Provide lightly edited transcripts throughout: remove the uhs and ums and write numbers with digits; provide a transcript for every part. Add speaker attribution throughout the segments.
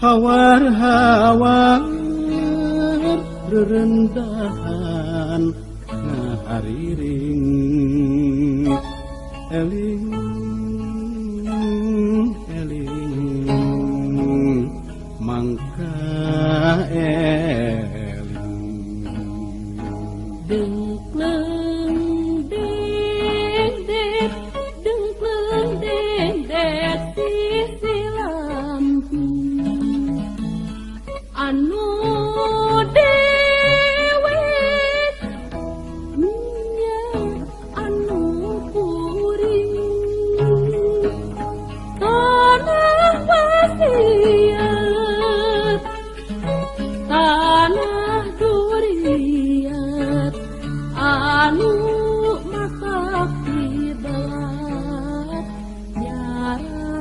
Speaker 1: hawar-hawar rerentahan ngahariring eling mangka eling
Speaker 2: dengkleng dek dengkleng dek sisi lampu anu dewe nya anu puring tanah wasiat tanah duriat anu masak kibalat nyarasaan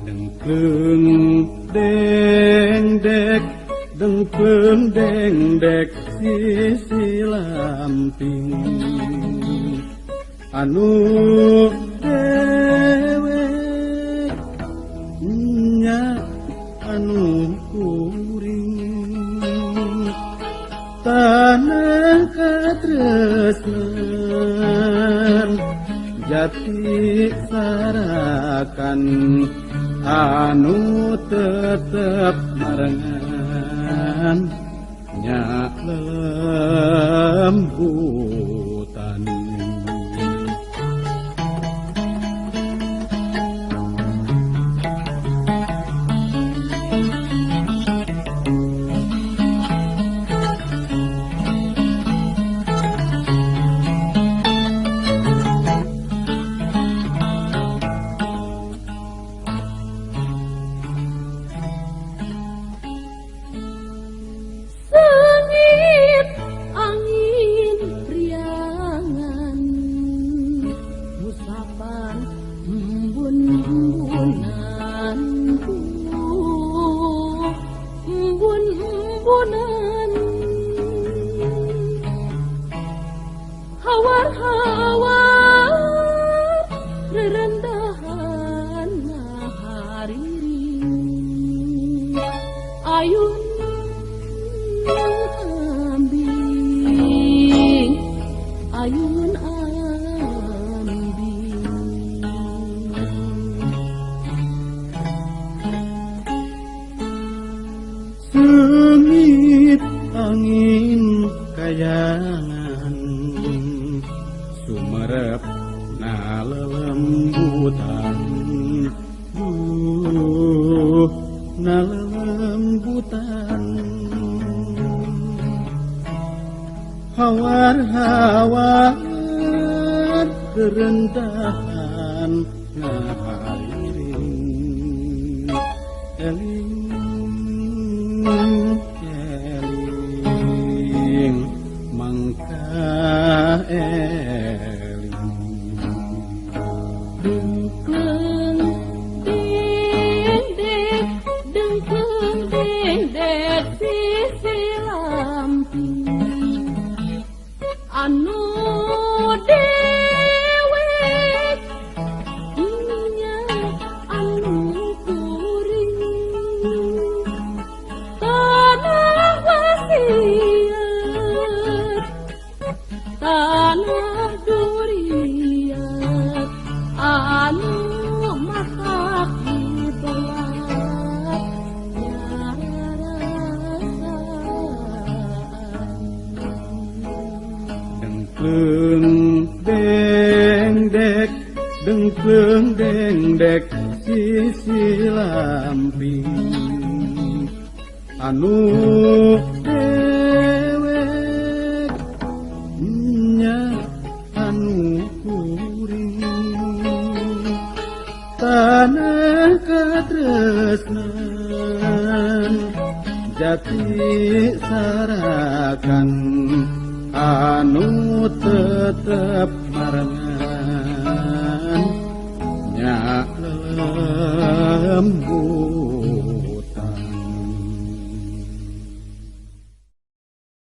Speaker 1: dengkleng dengdek dengkleng dengdek sisi lamping anu dewe nya anu kuring tanah katresnan jati sarakan anu tetep marengan nya lembutan
Speaker 2: sengit angin priangan musapan embun-embunan embun-embunan hawar-hawar rerendahan ngahariring ayun ambing ayun ambing
Speaker 1: sengit angin kayangan sumerep na lelembutan na lelembutan hawar-hawar kerentahan ngahariring eling mangka eling
Speaker 2: dengkleng dengdek sisi lamping anu dewe nya anu kuring tanah wasiat tanah duriat anu masak kibalat nyarasaan
Speaker 1: dengkleng dengdek sisi lamping anu dewek nya anu kuring tanah katresnan jati sarakan anu tetep marengan nya lembu